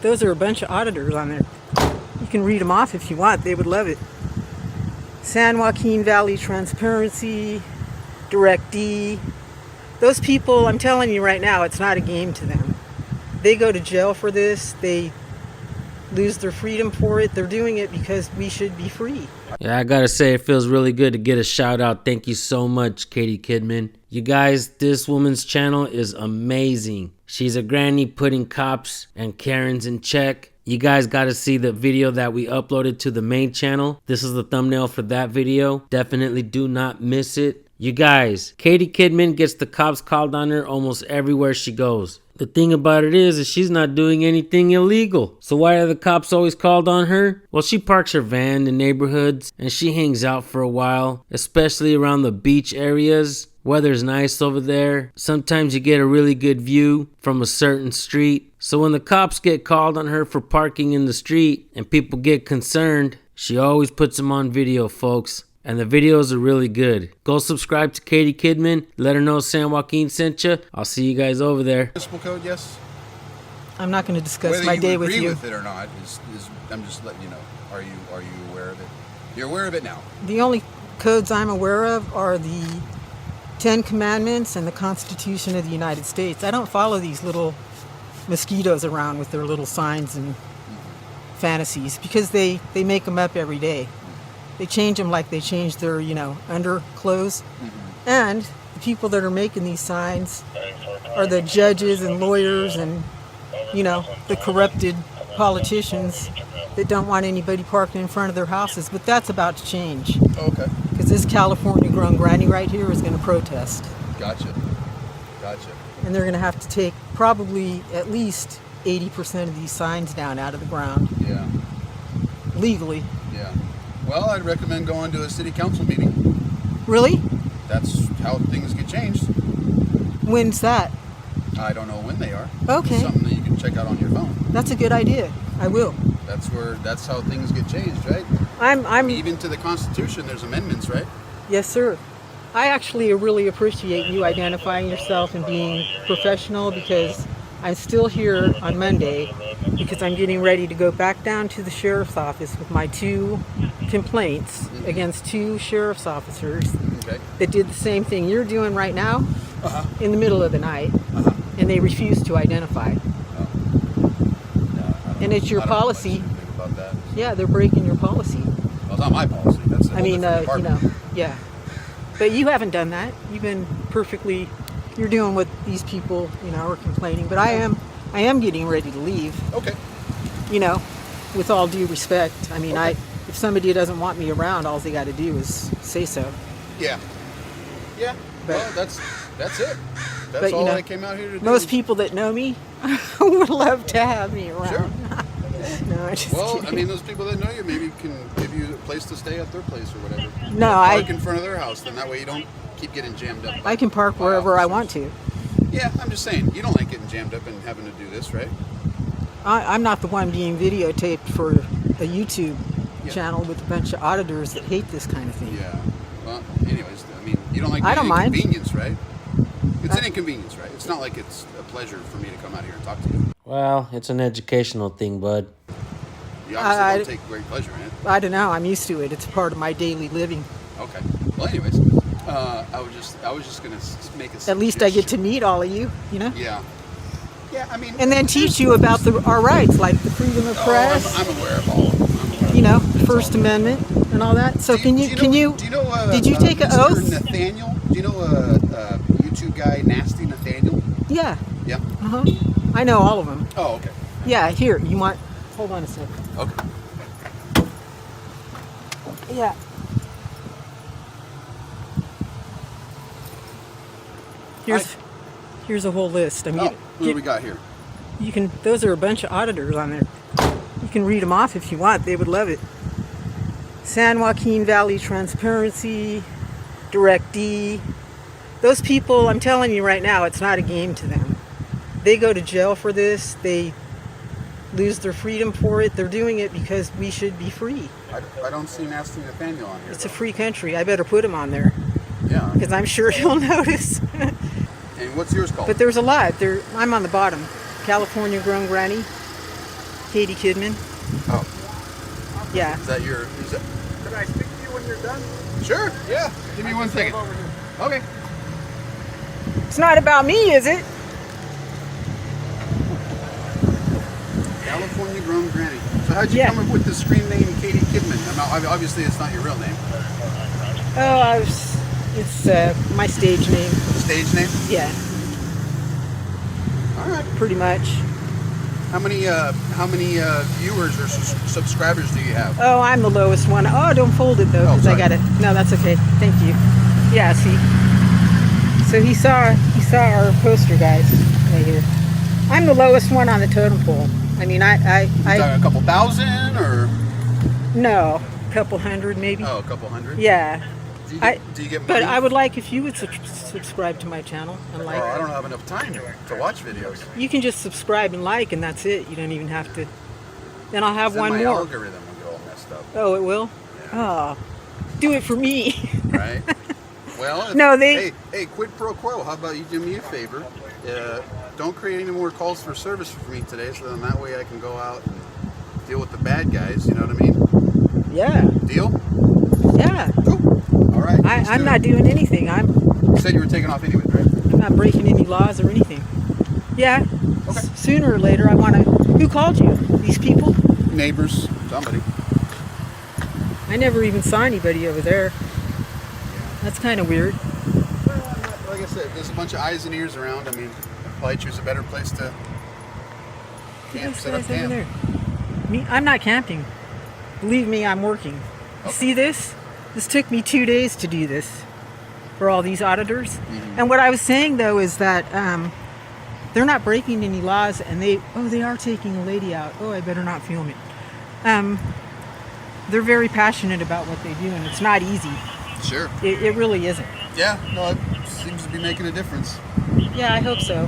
Those are a bunch of auditors on there. You can read them off if you want. They would love it. San Joaquin Valley Transparency, Direct D. Those people, I'm telling you right now, it's not a game to them. They go to jail for this. They lose their freedom for it. They're doing it because we should be free. Yeah, I gotta say, it feels really good to get a shout out. Thank you so much, Katie Kidman. You guys, this woman's channel is amazing. She's a granny putting cops and Karens in check. You guys gotta see the video that we uploaded to the main channel. This is the thumbnail for that video. Definitely do not miss it. You guys, Katie Kidman gets the cops called on her almost everywhere she goes. The thing about it is she's not doing anything illegal. So why are the cops always called on her? Well, she parks her van in neighborhoods and she hangs out for a while, especially around the beach areas. Weather's nice over there. Sometimes you get a really good view from a certain street. So when the cops get called on her for parking in the street and people get concerned, she always puts them on video, folks. And the videos are really good. Go subscribe to Katie Kidman. Let her know San Joaquin sent you. I'll see you guys over there. Municipal code, yes. I'm not going to discuss Whether my day with you. Whether you agree with it or not is I'm just letting you know. Are you aware of it? You're aware of it now. The only codes I'm aware of are the 10 Commandments and the Constitution of the United States. I don't follow these little mosquitoes around with their little signs and fantasies because they make them up every day. They change them like they change their, underclothes. And the people that are making these signs are the judges and lawyers and, the corrupted politicians that don't want anybody parking in front of their houses. But that's about to change. Okay. Because this California-grown granny right here is going to protest. Gotcha. And they're going to have to take probably at least 80% of these signs down out of the ground. Yeah. Legally. Yeah. Well, I'd recommend going to a city council meeting. Really? That's how things get changed. When's that? I don't know when they are. Okay. It's something that you can check out on your phone. That's a good idea. I will. That's how things get changed, right? I'm Even to the Constitution, there's amendments, right? Yes, sir. I actually really appreciate you identifying yourself and being professional because I'm still here on Monday because I'm getting ready to go back down to the sheriff's office with my 2 complaints against 2 sheriff's officers that did the same thing you're doing right now in the middle of the night, and they refuse to identify. And it's your policy. About that. Yeah, they're breaking your policy. Well, it's not my policy. That's the whole different department. Yeah. But you haven't done that. You've been perfectly. You're doing what these people, are complaining. But I am getting ready to leave. Okay. With all due respect. I mean, if somebody doesn't want me around, all they got to do is say so. Yeah. Yeah. But, well, that's it. That's all I came out here to do. Most people that know me would love to have me around. Sure. No, I'm just kidding. I mean, those people that know you maybe can give you a place to stay at their place or whatever. No, park in front of their house, then that way you don't keep getting jammed up. I can park wherever I want to. Yeah, I'm just saying, you don't like getting jammed up and having to do this, right? I'm not the one being videotaped for a YouTube channel with a bunch of auditors that hate this kind of thing. Yeah. Well, anyways, I mean, you don't like I don't the mind. inconvenience, right? It's an inconvenience, right? It's not like it's a pleasure for me to come out here and talk to you. Well, it's an educational thing, bud. You obviously don't take great pleasure in it. I don't know. I'm used to it. It's part of my daily living. Okay. Well, anyways, I was just gonna make a. At least I get to meet all of you, Yeah. Yeah, I mean. And then teach you about our rights, like the freedom of press. I'm aware of all of them. The First Amendment and all that. So did you take an Mr. oath? Nathaniel? Do you know a YouTube guy, Nasty Nathaniel? Yeah. Yeah. I know all of them. Oh, okay. Yeah. Here, you want? Hold on a second. Okay. Yeah. Here's a whole list. What do we got here? Those are a bunch of auditors on there. You can read them off if you want. They would love it. San Joaquin Valley Transparency, Direct D. Those people, I'm telling you right now, it's not a game to them. They go to jail for this. They lose their freedom for it. They're doing it because we should be free. I don't see Nasty Nathaniel on here. It's a free country. I better put him on there. Yeah. Because I'm sure he'll notice. And what's yours called? But there's a lot. I'm on the bottom. California Grown Granny. Katie Kidman. Oh, Yeah. is that your? Is that? Can I speak to you when you're done? Sure. Yeah. Give me 1 second. Over here. Okay. It's not about me, is it? California grown granny. So how'd you Yeah. come up with the screen name Katie Kidman? Obviously, it's not your real name. Oh, it's my stage name. Stage name. Yeah, All right. pretty much. How many viewers or subscribers do you have? Oh, I'm the lowest one. Oh, don't fold it though, Oh, because I sorry. got it. No, that's okay. Thank you. Yeah, see. So he saw our poster, guys, right here. I'm the lowest one on the totem pole. I mean, I A couple thousand or no, a couple hundred maybe. a couple hundred? Yeah. Do you I- get, do you get But money? I would like if you would subscribe to my channel and like. Oh, I don't have enough time to watch videos. You can just subscribe and like, and that's it. You don't even have to. Then I'll have Then one my more. algorithm will get all messed up, Oh, it will. Oh, do it for me. right? Well, No, they- Hey, quid pro quo. How about you do me a favor? Don't create any more calls for service for me today, so then that way I can go out and deal with the bad guys. You know what I mean? Yeah, Deal? yeah. Cool. All right. let's I'm do not it. doing anything. I'm You said you were taking off anyways, right? not breaking any laws or anything. Yeah. Okay. Sooner or later, I want to. Who called you? These people? Neighbors, somebody. I never even saw anybody over there. That's kind of weird. Well, like I said, there's a bunch of eyes and ears around. I mean, probably choose a better place to camp, These set up guys over camp. there. Me, I'm not camping. Believe me, I'm working. Okay. See this? This took me 2 days to do this for all these auditors. Mm-hmm. And what I was saying though is that they're not breaking any laws, and they are taking a lady out. Oh, I better not film it. They're very passionate about what they do, and it's not easy. Sure. It really isn't. Yeah, no, it seems to be making a difference. Yeah, I hope so.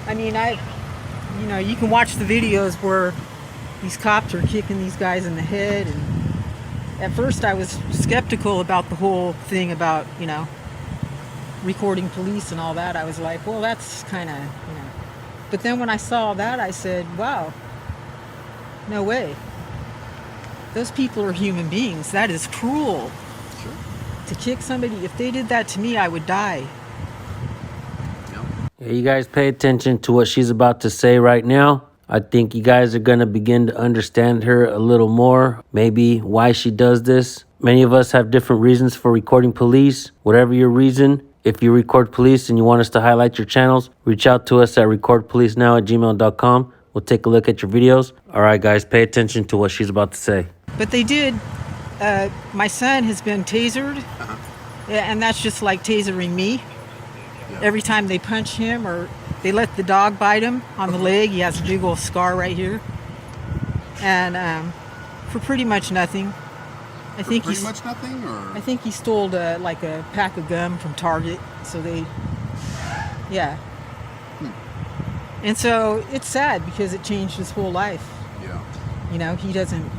I mean, you can watch the videos where these cops are kicking these guys in the head, and at first I was skeptical about the whole thing about, recording police and all that. I was like, well, that's kind of, But then when I saw that, I said, wow, no way. Those people are human beings. That is cruel. Sure. To kick somebody, if they did that to me, I would die. Yeah, you guys pay attention to what she's about to say right now. I think you guys are going to begin to understand her a little more, maybe why she does this. Many of us have different reasons for recording police. Whatever your reason, if you record police and you want us to highlight your channels, reach out to us at recordpolicenow@gmail.com. We'll take a look at your videos. All right, guys, pay attention to what she's about to say. But they did. My son has been tasered, yeah, and that's just like tasering me. Yeah. Every time they punch him or they let the dog bite him on the leg, he has a big old scar right here. And for pretty much nothing. I think Pretty he's. much nothing, or I think he stole like a pack of gum from Target. So they, yeah. And so it's sad because it changed his whole life. yeah. He doesn't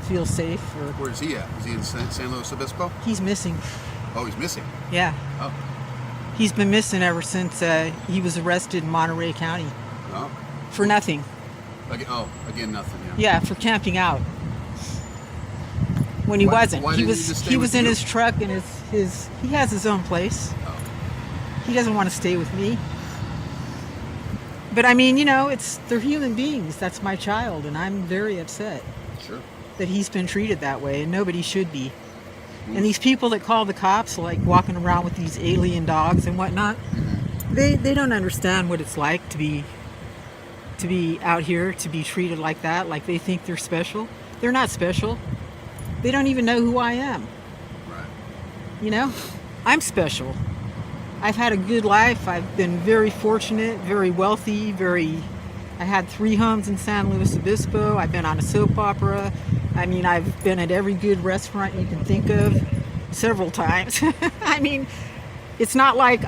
feel safe, or Where's he at? Is he in San Luis Obispo? he's missing. Oh, he's missing. Yeah. Oh, He's been missing ever since he was arrested in Monterey County oh, for nothing. Again, nothing. Yeah. Yeah, for camping out. When he Why- wasn't. why He didn't was he just stay he with was in you? his truck and he has his own place. Oh. He doesn't want to stay with me. But I mean, they're human beings. That's my child, and I'm very upset Sure. that he's been treated that way, and nobody should be. And these people that call the cops, like walking around with these alien dogs and whatnot, they don't understand what it's like to be out here, to be treated like that, like they think they're special. They're not special. They don't even know who I am. Right. I'm special. I've had a good life. I've been very fortunate, very wealthy, I had 3 homes in San Luis Obispo. I've been on a soap opera. I mean, I've been at every good restaurant you can think of several times. I mean, it's not like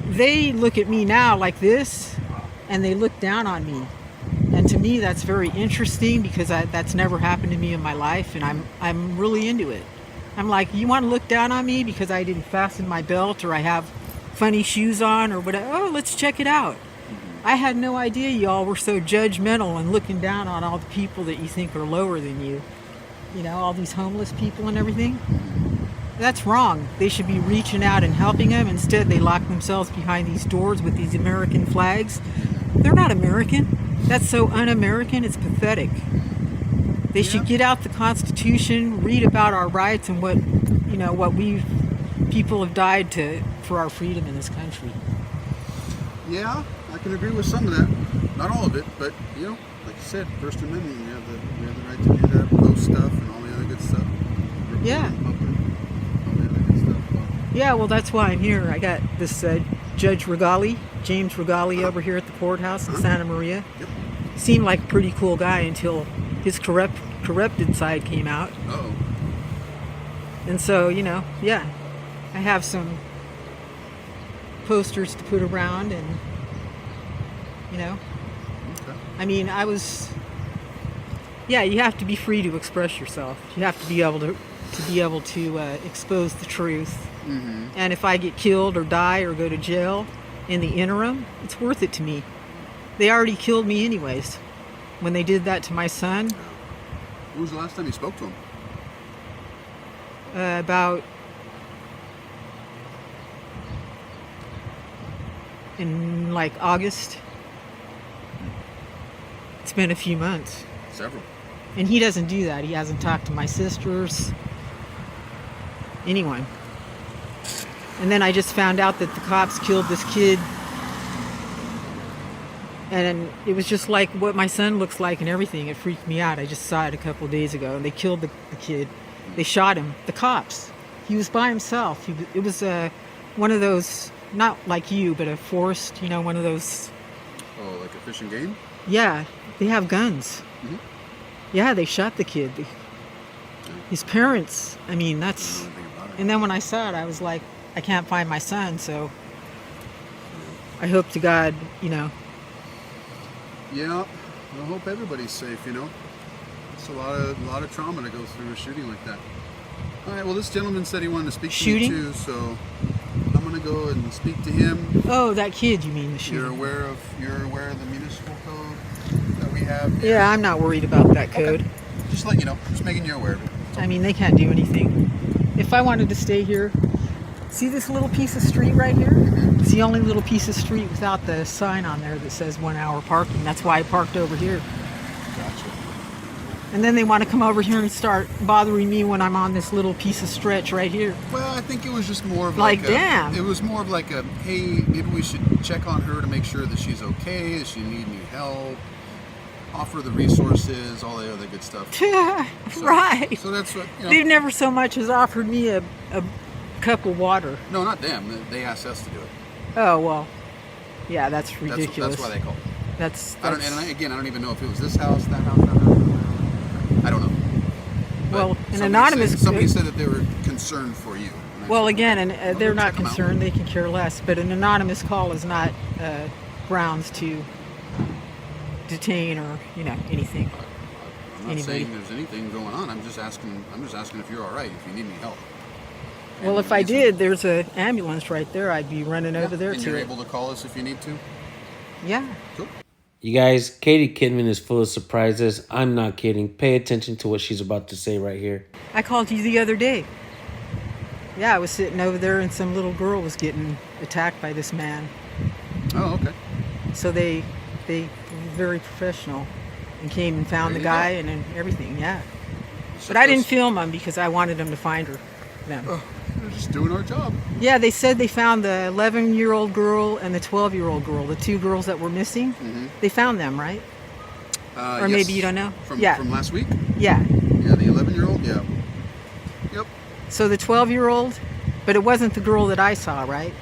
they look at me now like this and they look down on me. And to me, that's very interesting because that's never happened to me in my life, and I'm really into it. I'm like, you want to look down on me because I didn't fasten my belt or I have funny shoes on or whatever? Oh, let's check it out. I had no idea y'all were so judgmental and looking down on all the people that you think are lower than you. You know, all these homeless people and everything. That's wrong. They should be reaching out and helping them. Instead, they lock themselves behind these doors with these American flags. They're not American. That's so un-American, it's pathetic. They should get out the Constitution, read about our rights and what, you know, what we people have died for our freedom in this country. Yeah, I can agree with some of that. Not all of it, but you know, like you said, First Amendment, we have the right to do that, post stuff, and all the other good stuff. Report Yeah. in public, all the other good stuff. Yeah, well, that's why I'm here. I got this Judge Regali, James Regali, over here at the courthouse in Santa Maria. Yep. Seemed like a pretty cool guy until his corrupted side came out. Uh-oh. And so, you know, yeah, I have some posters to put around, and you know, Okay. I mean, yeah, you have to be free to express yourself. You have to be able to expose the truth. Mm-hmm. And if I get killed or die or go to jail in the interim, it's worth it to me. They already killed me anyways. When they did that to my son, When was the last time you spoke to him? about in like August. It's been a few months. Several. And he doesn't do that. He hasn't talked to my sisters, anyone. And then I just found out that the cops killed this kid. And it was just like what my son looks like and everything. It freaked me out. I just saw it a couple of days ago. And they killed the kid. They shot him. The cops. He was by himself. It was one of those, not like you, but a forest, you know, one of those. Oh, like a fishing game? Yeah, they have guns. Mhm. Yeah, they shot the kid. His parents, I mean, I that's... don't know anything about it. And then when I saw it, I was like, I can't find my son, so I hope to God, you know. Yeah, I hope everybody's safe, you know. It's a lot of trauma to go through a shooting like that. All right, well, this gentleman said he wanted to speak Shooting? to me too, so I'm going to go and speak to him. Oh, that kid, you mean, the You're shooter. aware of the municipal code that we have here? Yeah, I'm not worried about that code. Just let you know. Just making you aware of it. I mean, they can't do anything. If I wanted to stay here, see this little piece of street right here? It's the only little piece of street without the sign on there that says 1 hour parking. That's why I parked over here. Gotcha. And then they want to come over here and start bothering me when I'm on this little piece of stretch right here. Well, I think it was just more of Like, a, damn. It was more of like a, hey, maybe we should check on her to make sure that she's okay, does she need any help, offer the resources, all the other good stuff. Right. So that's what, you know. They've never so much as offered me a cup of water. No, not them. They asked us to do it. Oh, well. Yeah, that's That's, ridiculous. that's why they called. That's I don't, and again, I don't even know if it was this house, that house, that house. I don't know. But Well, an somebody anonymous- somebody said that they were concerned for you. And I Well, said, again, and I'll they're go not check 'em out. concerned. They can care less. But an anonymous call is not grounds to detain or anything. I'm not anybody. saying there's anything going on. I'm just asking if you're all right. If you need any help. Well, And if I reason- did, there's an ambulance right there. I'd be running over there and to you're it. able to call us if you need to. Yeah. Cool. You guys, Katie Kidman is full of surprises. I'm not kidding. Pay attention to what she's about to say right here. I called you the other day. Yeah, I was sitting over there and some little girl was getting attacked by this man. Oh, okay. So they were very professional and came and found There the you guy and everything. Yeah. So But I didn't just- film them because I wanted them to find her. Them. We're just doing our job. Yeah, they said they found the 11-year-old girl and the 12-year-old girl, the two girls that were missing. Mm-hmm. They found them, right? Or yes. maybe you don't know? From Yeah. from last week. Yeah. Yeah, the 11-year-old. Yeah. Yep. So the 12-year-old, but it wasn't the girl that I saw, right?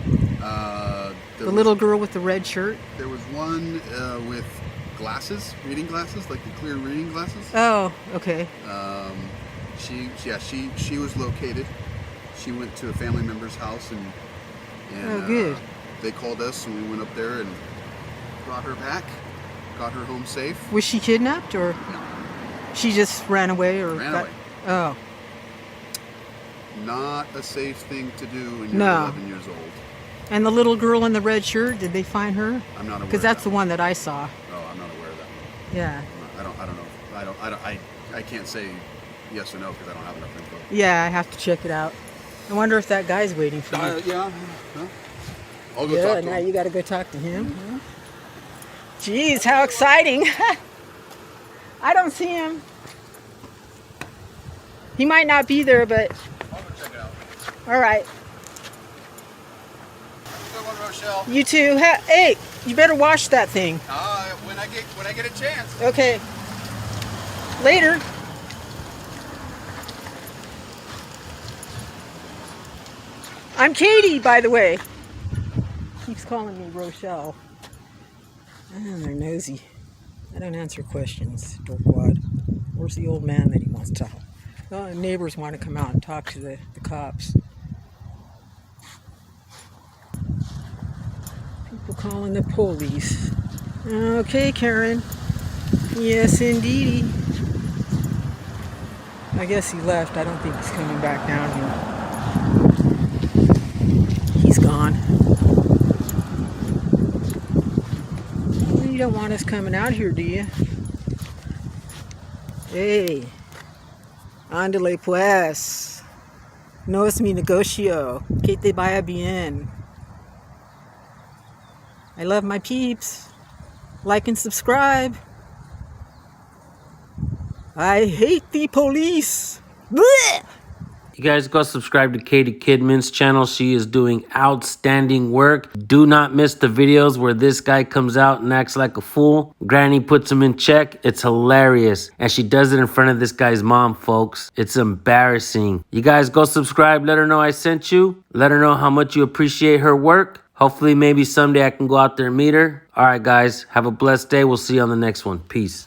There The was- little girl with the red shirt. There was one with glasses, reading glasses, like the clear reading glasses. Oh, okay. She was located. She went to a family member's house and Oh, good. They called us and we went up there and brought her back, got her home safe. Was she kidnapped or No, she just ran away or Ran got- away. Oh. not a safe thing to do when you're No. 11 years old. And the little girl in the red shirt, did they find her? I'm not aware. Because of that's that the one that I saw. Oh, I'm not aware of that one. Yeah. I don't know. I can't say yes or no because I don't have enough info. Yeah, I have to check it out. I wonder if that guy's waiting for you. Yeah. I'll go Yeah, talk to now him. you got to go talk to him. Jeez, how exciting. I don't see him. He might not be there, but I'll go check it out. all right. Good one, Rochelle. You too. Hey, you better wash that thing. When I get a chance. Okay. Later. I'm Katie, by the way. Keeps calling me Rochelle. Ah, they're nosy. I don't answer questions, dorkwad. Where's the old man that he wants to talk? Oh, neighbors want to come out and talk to the cops. People calling the police. Okay, Karen. Yes, indeedy. I guess he left. I don't think he's coming back down here. He's gone. You don't want us coming out here, do you? Hey. Ándale pues. No es mi negocio. Que te vaya bien. I love my peeps. Like and subscribe. I hate the police. Blech! You guys go subscribe to Katie Kidman's channel. She is doing outstanding work. Do not miss the videos where this guy comes out and acts like a fool. Granny puts him in check. It's hilarious. And she does it in front of this guy's mom, folks. It's embarrassing. You guys go subscribe. Let her know I sent you. Let her know how much you appreciate her work. Hopefully, maybe someday I can go out there and meet her. All right, guys. Have a blessed day. We'll see you on the next one. Peace.